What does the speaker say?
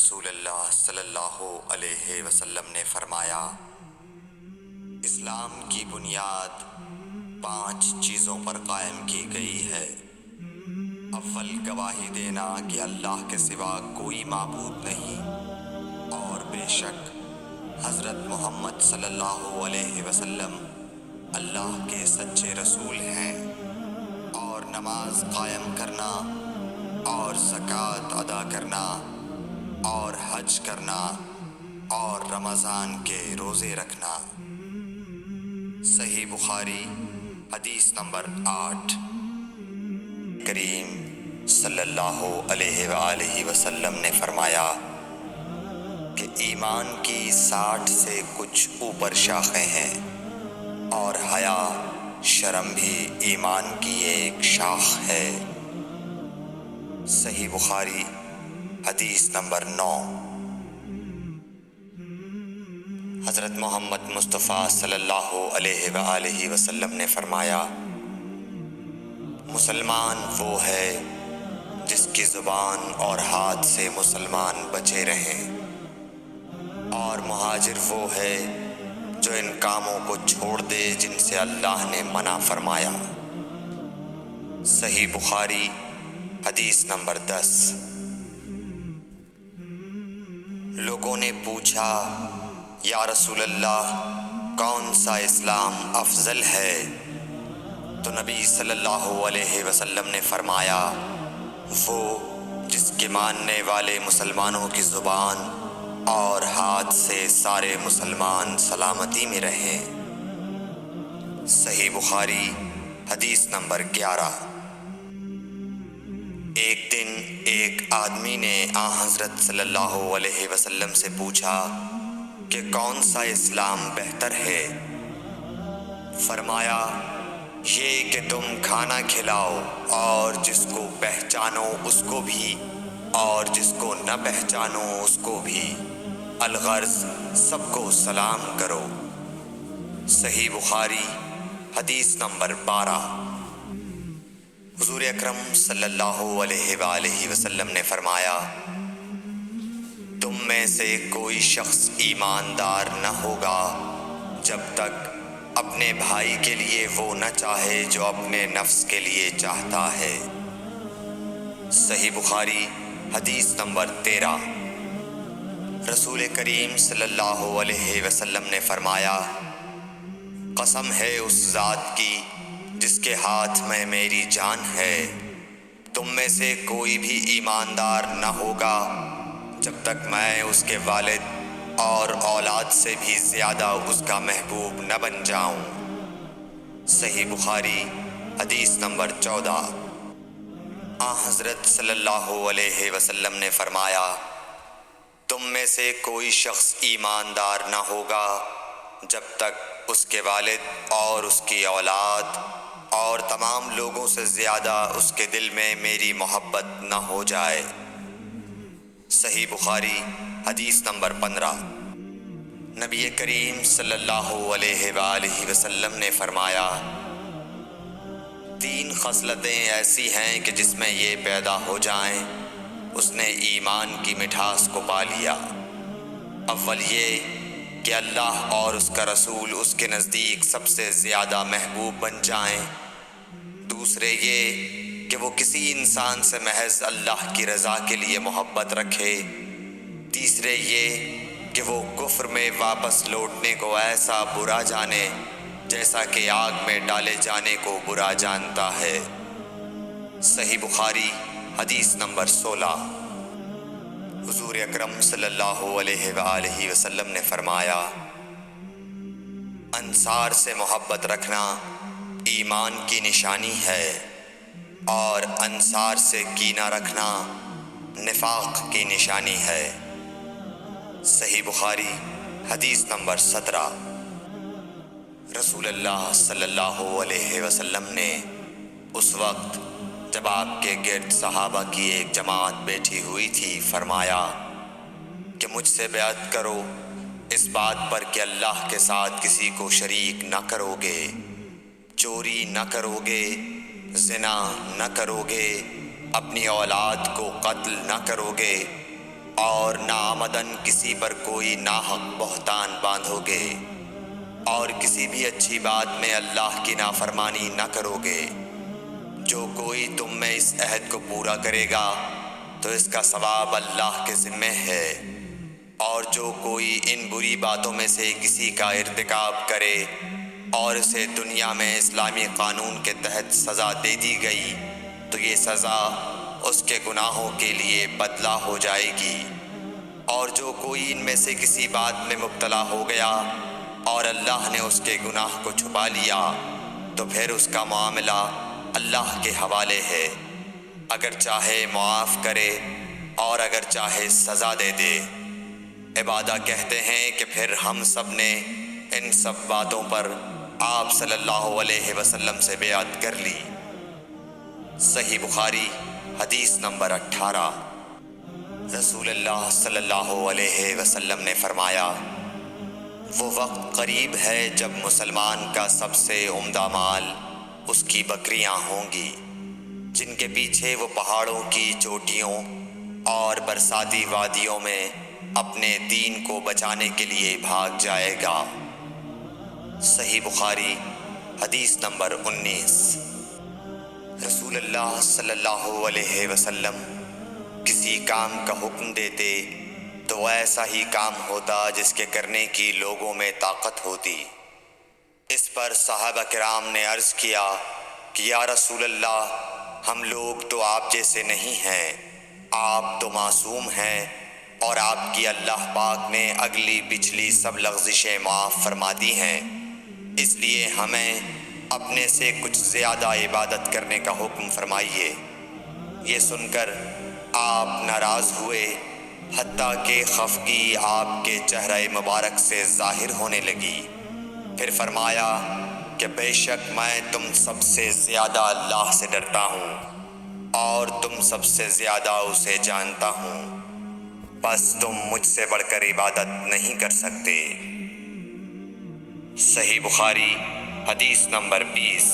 رسول اللہ صلی اللہ علیہ وسلم نے فرمایا، اسلام کی بنیاد 5 چیزوں پر قائم کی گئی ہے۔ اول، گواہی دینا کہ اللہ کے سوا کوئی معبود نہیں اور بے شک حضرت محمد صلی اللہ علیہ وسلم اللہ کے سچے رسول ہیں، اور نماز قائم کرنا اور زکوٰۃ ادا کرنا اور حج کرنا اور رمضان کے روزے رکھنا۔ صحیح بخاری حدیث نمبر 8۔ کریم صلی اللہ علیہ وآلہ وسلم نے فرمایا کہ ایمان کی 60 سے کچھ اوپر شاخیں ہیں، اور حیا شرم بھی ایمان کی ایک شاخ ہے۔ صحیح بخاری حدیث نمبر 9۔ حضرت محمد مصطفیٰ صلی اللہ علیہ وآلہ وسلم نے فرمایا، مسلمان وہ ہے جس کی زبان اور ہاتھ سے مسلمان بچے رہیں، اور مہاجر وہ ہے جو ان کاموں کو چھوڑ دے جن سے اللہ نے منع فرمایا۔ صحیح بخاری حدیث نمبر 10۔ لوگوں نے پوچھا، یا رسول اللہ، کون سا اسلام افضل ہے؟ تو نبی صلی اللہ علیہ وسلم نے فرمایا، وہ جس کے ماننے والے مسلمانوں کی زبان اور ہاتھ سے سارے مسلمان سلامتی میں رہیں۔ صحیح بخاری حدیث نمبر 11۔ ایک دن ایک آدمی نے حضرت صلی اللہ علیہ وسلم سے پوچھا کہ کون سا اسلام بہتر ہے؟ فرمایا، یہ کہ تم کھانا کھلاؤ اور جس کو پہچانو اس کو بھی اور جس کو نہ پہچانو اس کو بھی، الغرض سب کو سلام کرو۔ صحیح بخاری حدیث نمبر 12۔ حضور اکرم صلی اللہ علیہ وآلہ وسلم نے فرمایا، تم میں سے کوئی شخص ایماندار نہ ہوگا جب تک اپنے بھائی کے لیے وہ نہ چاہے جو اپنے نفس کے لیے چاہتا ہے۔ صحیح بخاری حدیث نمبر 13۔ رسول کریم صلی اللہ علیہ وسلم نے فرمایا، قسم ہے اس ذات کی جس کے ہاتھ میں میری جان ہے، تم میں سے کوئی بھی ایماندار نہ ہوگا جب تک میں اس کے والد اور اولاد سے بھی زیادہ اس کا محبوب نہ بن جاؤں۔ صحیح بخاری حدیث نمبر 14۔ حضرت صلی اللہ علیہ وسلم نے فرمایا، تم میں سے کوئی شخص ایماندار نہ ہوگا جب تک اس کے والد اور اس کی اولاد اور تمام لوگوں سے زیادہ اس کے دل میں میری محبت نہ ہو جائے۔ صحیح بخاری حدیث نمبر 15۔ نبی کریم صلی اللہ علیہ وآلہ وسلم نے فرمایا، 3 خصلتیں ایسی ہیں کہ جس میں یہ پیدا ہو جائیں اس نے ایمان کی مٹھاس کو پا لیا۔ اول یہ کہ اللہ اور اس کا رسول اس کے نزدیک سب سے زیادہ محبوب بن جائیں۔ دوسرے یہ کہ وہ کسی انسان سے محض اللہ کی رضا کے لیے محبت رکھے۔ تیسرے یہ کہ وہ کفر میں واپس لوٹنے کو ایسا برا جانے جیسا کہ آگ میں ڈالے جانے کو برا جانتا ہے۔ صحیح بخاری حدیث نمبر 16۔ حضور اکرم صلی اللہ علیہ وآلہ وسلم نے فرمایا، انصار سے محبت رکھنا ایمان کی نشانی ہے، اور انصار سے کینہ رکھنا نفاق کی نشانی ہے۔ صحیح بخاری حدیث نمبر 17۔ رسول اللہ صلی اللہ علیہ وسلم نے اس وقت جب آپ کے گرد صحابہ کی ایک جماعت بیٹھی ہوئی تھی فرمایا کہ مجھ سے بیعت کرو اس بات پر کہ اللہ کے ساتھ کسی کو شریک نہ کرو گے، چوری نہ کرو گے، زنا نہ کرو گے، اپنی اولاد کو قتل نہ کرو گے، اور ناآمدن کسی پر کوئی ناحق بہتان باندھو گے، اور کسی بھی اچھی بات میں اللہ کی نافرمانی نہ کرو گے۔ جو کوئی تم میں اس عہد کو پورا کرے گا تو اس کا ثواب اللہ کے ذمہ ہے، اور جو کوئی ان بری باتوں میں سے کسی کا ارتکاب کرے اور اسے دنیا میں اسلامی قانون کے تحت سزا دے دی گئی تو یہ سزا اس کے گناہوں کے لیے بدلہ ہو جائے گی، اور جو کوئی ان میں سے کسی بات میں مبتلا ہو گیا اور اللہ نے اس کے گناہ کو چھپا لیا تو پھر اس کا معاملہ اللہ کے حوالے ہے، اگر چاہے معاف کرے اور اگر چاہے سزا دے دے۔ عبادہ کہتے ہیں کہ پھر ہم سب نے ان سب باتوں پر آپ صلی اللہ علیہ وسلم سے بیعت کر لی۔ صحیح بخاری حدیث نمبر 18۔ رسول اللہ صلی اللہ علیہ وسلم نے فرمایا، وہ وقت قریب ہے جب مسلمان کا سب سے عمدہ مال اس کی بکریاں ہوں گی، جن کے پیچھے وہ پہاڑوں کی چوٹیوں اور برساتی وادیوں میں اپنے دین کو بچانے کے لیے بھاگ جائے گا۔ صحیح بخاری حدیث نمبر 19۔ رسول اللہ صلی اللہ علیہ وسلم کسی کام کا حکم دیتے تو ایسا ہی کام ہوتا جس کے کرنے کی لوگوں میں طاقت ہوتی۔ اس پر صحابہ کرام نے عرض کیا کہ یا رسول اللہ، ہم لوگ تو آپ جیسے نہیں ہیں، آپ تو معصوم ہیں اور آپ کی اللہ پاک نے اگلی پچھلی سب لغزشیں معاف فرما دی ہیں، اس لیے ہمیں اپنے سے کچھ زیادہ عبادت کرنے کا حکم فرمائیے۔ یہ سن کر آپ ناراض ہوئے، حتیٰ کہ خفگی آپ کے چہرہ مبارک سے ظاہر ہونے لگی۔ پھر فرمایا کہ بے شک میں تم سب سے زیادہ اللہ سے ڈرتا ہوں اور تم سب سے زیادہ اسے جانتا ہوں، بس تم مجھ سے بڑھ کر عبادت نہیں کر سکتے۔ صحیح بخاری حدیث نمبر 20۔